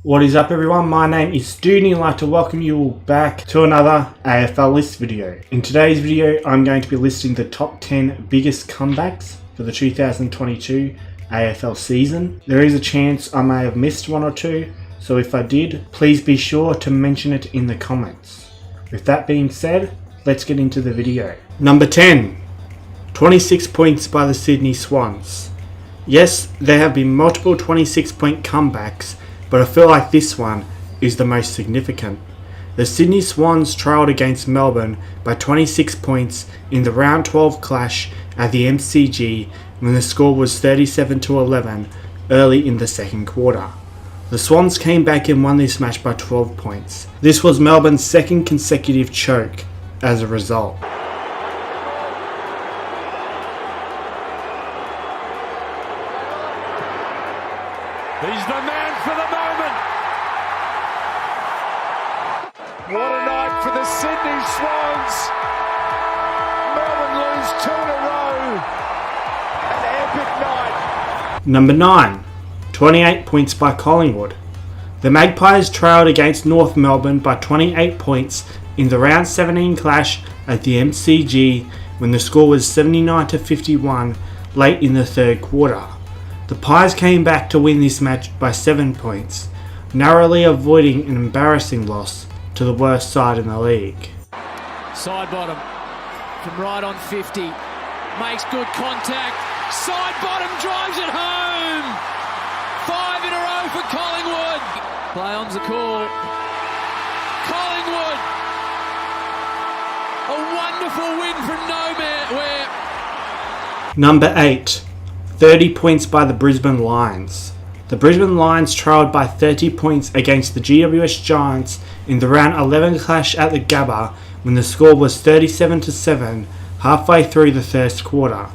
What is up everyone, my name is Stoody and I'd like to welcome you all back to another AFL list video. In today's video I'm going to be listing the top 10 biggest comebacks for the 2022 AFL season. There is a chance I may have missed one or two, so if I did, please be sure to mention it in the comments. With that being said, let's get into the video. Number 10. 26 points by the Sydney Swans. Yes, there have been multiple 26 point comebacks, but I feel like this one is the most significant. The Sydney Swans trailed against Melbourne by 26 points in the round 12 clash at the MCG when the score was 37-11 early in the second quarter. The Swans came back and won this match by 12 points. This was Melbourne's second consecutive choke as a result. He's the man for the moment. What a night for the Sydney Swans. Melbourne lose 2 in a row. An epic night. Number 9. 28 points by Collingwood. The Magpies trailed against North Melbourne by 28 points in the round 17 clash at the MCG when the score was 79-51 late in the third quarter. The Pies came back to win this match by 7 points, narrowly avoiding an embarrassing loss to the worst side in the league. Side bottom from right on 50, makes good contact, side bottom drives it home! 5 in a row for Collingwood! Play on's the call. Collingwood! A wonderful win from nowhere. Number 8. 30 points by the Brisbane Lions. The Brisbane Lions trailed by 30 points against the GWS Giants in the round 11 clash at the Gabba when the score was 37-7 halfway through the first quarter.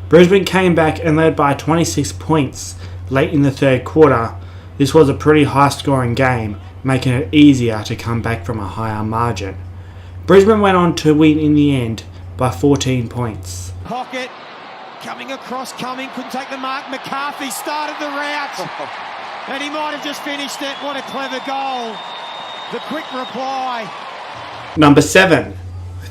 Brisbane came back and led by 26 points late in the third quarter. This was a pretty high scoring game, making it easier to come back from a higher margin. Brisbane went on to win in the end by 14 points. Pocket. Coming across, couldn't take the mark. McCarthy started the route and he might have just finished it. What a clever goal. The quick reply. Number 7.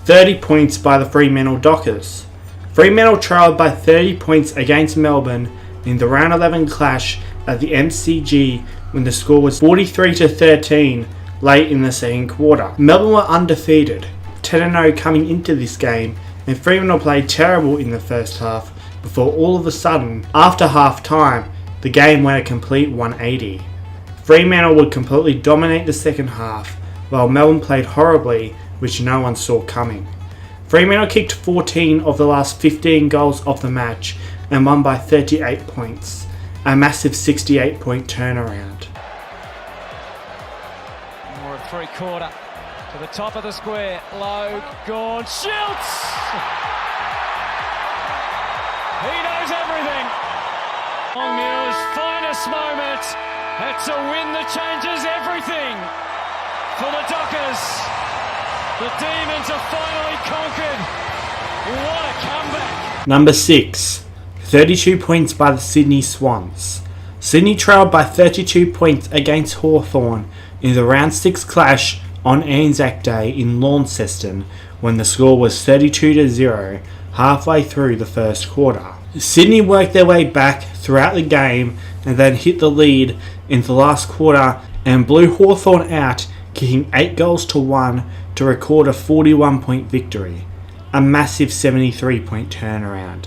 30 points by the Fremantle Dockers. Fremantle trailed by 30 points against Melbourne in the round 11 clash at the MCG when the score was 43-13 late in the second quarter. Melbourne were undefeated, 10-0 coming into this game, and Fremantle played terrible in the first half before all of a sudden, after half time, the game went a complete 180. Fremantle would completely dominate the second half, while Melbourne played horribly, which no one saw coming. Fremantle kicked 14 of the last 15 goals of the match and won by 38 points, a massive 68 point turnaround. More of three-quarter to the top of the square, low, gone, shoots! He knows everything. Longmuir's finest moment. It's a win that changes everything for the Dockers. The Demons are finally conquered. What a comeback. Number 6. 32 points by the Sydney Swans. Sydney trailed by 32 points against Hawthorn in the round 6 clash on Anzac Day in Launceston when the score was 32-0 halfway through the first quarter. Sydney worked their way back throughout the game and then hit the lead in the last quarter and blew Hawthorn out, kicking 8 goals to 1 to record a 41 point victory. A massive 73 point turnaround.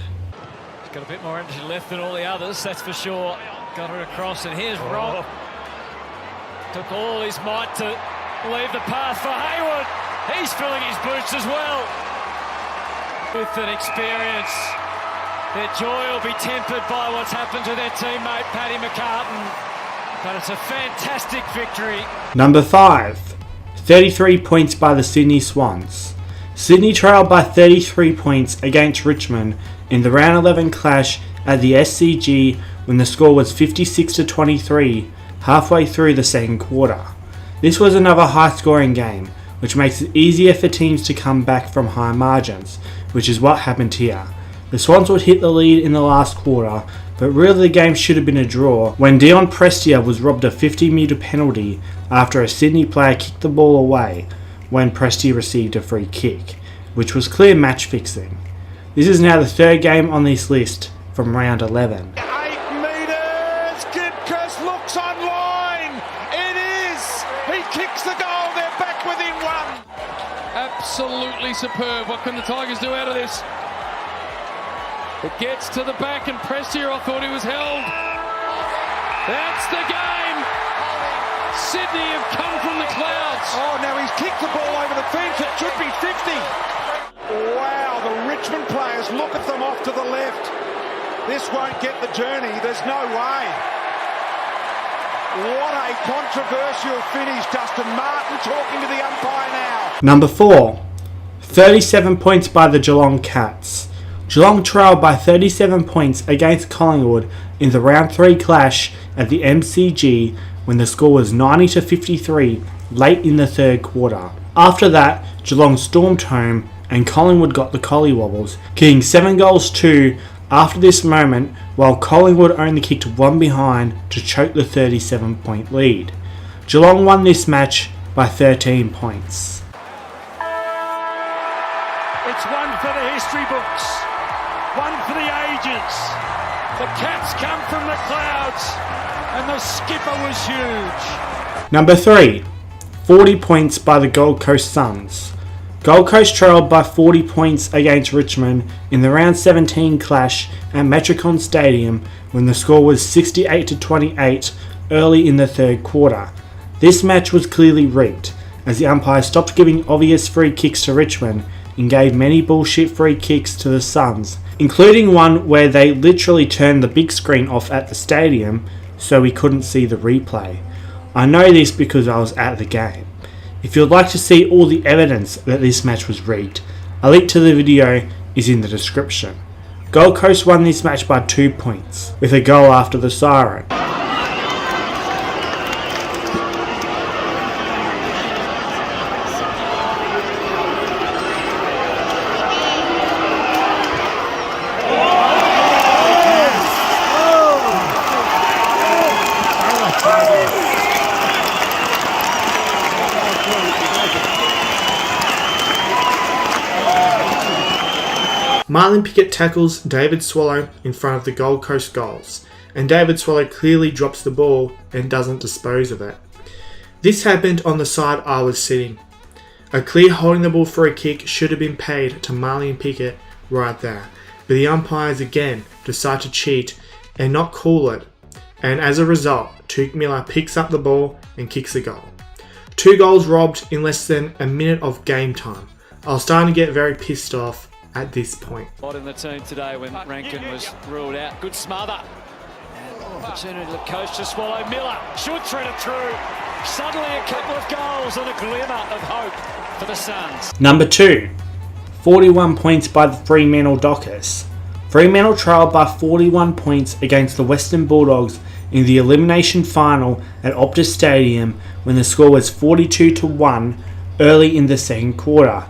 He's got a bit more energy left than all the others, that's for sure. Got it across and here's Rob. Took all his might to leave the path for Hayward. He's filling his boots as well. With an experience, their joy will be tempered by what's happened to their teammate Paddy McCartan. But it's a fantastic victory. Number 5. 33 points by the Sydney Swans. Sydney trailed by 33 points against Richmond in the round 11 clash at the SCG when the score was 56-23 halfway through the second quarter. This was another high scoring game, which makes it easier for teams to come back from high margins, which is what happened here. The Swans would hit the lead in the last quarter, but really the game should have been a draw when Dion Prestia was robbed a 50-metre penalty after a Sydney player kicked the ball away when Prestia received a free kick, which was clear match fixing. This is now the third game on this list from round 11. 8 metres, Gibcus looks online. It is. He kicks the goal. They're back within one. Absolutely superb. What can the Tigers do out of this? It gets to the back and Prestia, I thought he was held. That's the game. Sydney have come from the clouds. Oh, now he's kicked the ball over the fence. It should be 50. Wow, the Richmond players look at them off to the left. This won't get the journey. There's no way. What a controversial finish. Dustin Martin talking to the umpire now. Number 4. 37 points by the Geelong Cats. Geelong trailed by 37 points against Collingwood in the round 3 clash at the MCG when the score was 90-53 late in the third quarter. After that, Geelong stormed home and Collingwood got the collywobbles, kicking 7-2 after this moment, while Collingwood only kicked one behind to choke the 37-point lead. Geelong won this match by 13 points. It's one for the history books. One for the ages. The Cats come from the clouds and the skipper was huge. Number 3. 40 points by the Gold Coast Suns. Gold Coast trailed by 40 points against Richmond in the round 17 clash at Metricon Stadium when the score was 68-28 early in the third quarter. This match was clearly rigged as the umpire stopped giving obvious free kicks to Richmond and gave many bullshit free kicks to the Suns, including one where they literally turned the big screen off at the stadium so we couldn't see the replay. I know this because I was at the game. If you'd like to see all the evidence that this match was rigged, a link to the video is in the description. Gold Coast won this match by 2 points, with a goal after the siren. Marlon Pickett tackles David Swallow in front of the Gold Coast goals, and David Swallow clearly drops the ball and doesn't dispose of it. This happened on the side I was sitting. A clear holding the ball free kick should have been paid to Marlon Pickett right there, but the umpires again decide to cheat and not call it, and as a result, Tuke Miller picks up the ball and kicks a goal. 2 goals robbed in less than a minute of game time. I was starting to get very pissed off at this point. A lot in the team today when Rankin was ruled out. Good smother. Opportunity to the coach to swallow. Miller should thread it through. Suddenly a couple of goals and a glimmer of hope for the Suns. Number 2. 41 points by the Fremantle Dockers. Fremantle trailed by 41 points against the Western Bulldogs in the elimination final at Optus Stadium when the score was 42-1 early in the second quarter.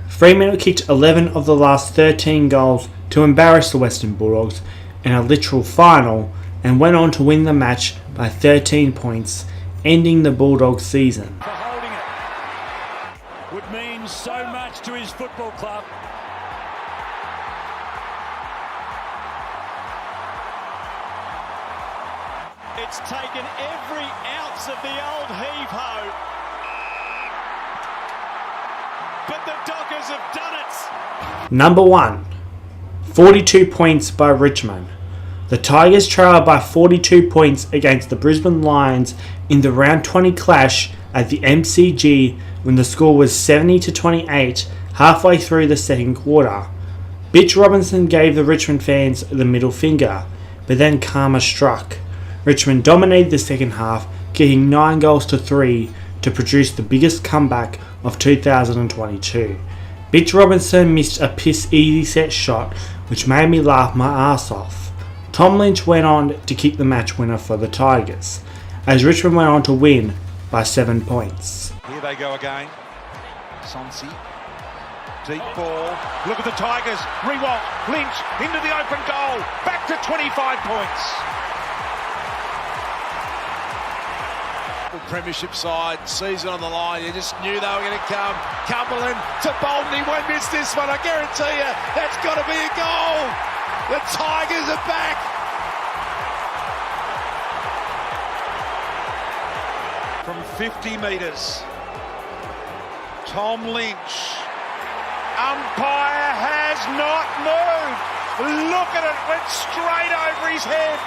Fremantle kicked 11 of the last 13 goals to embarrass the Western Bulldogs in a literal final and went on to win the match by 13 points, ending the Bulldogs season. For holding it would mean so much to his football club. It's taken every ounce of the old heave-ho. But the Dockers have done it. Number 1. 42 points by Richmond. The Tigers trailed by 42 points against the Brisbane Lions in the round 20 clash at the MCG when the score was 70-28 halfway through the second quarter. Bitch Robinson gave the Richmond fans the middle finger, but then karma struck. Richmond dominated the second half, kicking 9-3 to produce the biggest comeback of 2022. Bitch Robinson missed a piss easy set shot which made me laugh my ass off. Tom Lynch went on to kick the match winner for the Tigers, as Richmond went on to win by 7 points. Here they go again. Sonsi. Deep ball. Look at the Tigers. Rewalt. Lynch into the open goal. Back to 25 points. Premiership side, season on the line. You just knew they were going to come. Cumberland to Bolton. He won't miss this one. I guarantee you, that's got to be a goal. The Tigers are back. From 50 metres. Tom Lynch. Umpire has not moved. Look at it. Went straight over his head.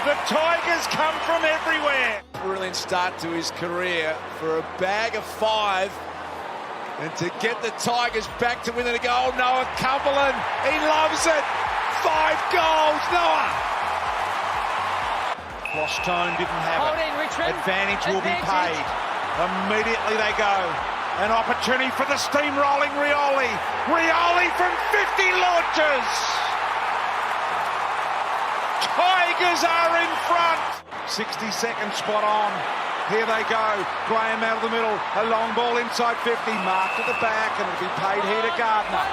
The Tigers come from everywhere. Brilliant start to his career for a bag of 5. And to get the Tigers back to winning a goal, Noah Cumberland, he loves it. 5 goals, Noah. Flosstone didn't have Hold it. in, Richmond. Advantage will be paid. Immediately they go. An opportunity for the steamrolling Rioli. Rioli from 50 launches. Tigers are in front. 60-second spot on. Here they go. Graham out of the middle. A long ball inside 50. Marked at the back, and it'll be paid here to Gardner.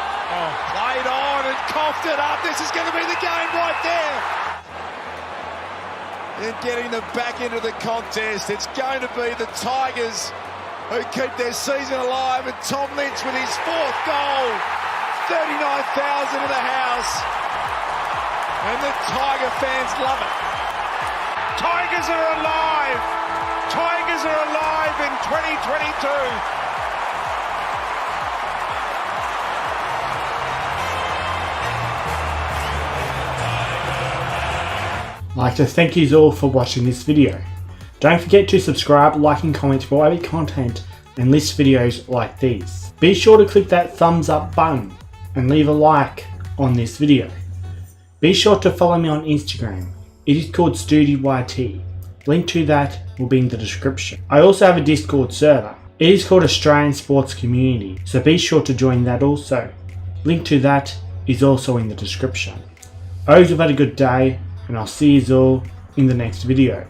Played on and coughed it up. This is going to be the game right there. And getting them back into the contest. It's going to be the Tigers who keep their season alive. And Tom Lynch with his 4th goal. 39,000 in the house. And the Tiger fans love it. Tigers are alive. Tigers are alive in 2022. I'd like to thank you all for watching this video. Don't forget to subscribe, like and comment for added content and list videos like these. Be sure to click that thumbs up button and leave a like on this video. Be sure to follow me on Instagram. It is called Stoody YT. Link to that will be in the description. I also have a Discord server. It is called Australian Sports Community, so be sure to join that also. Link to that is also in the description. I hope you've had a good day, and I'll see you all in the next video.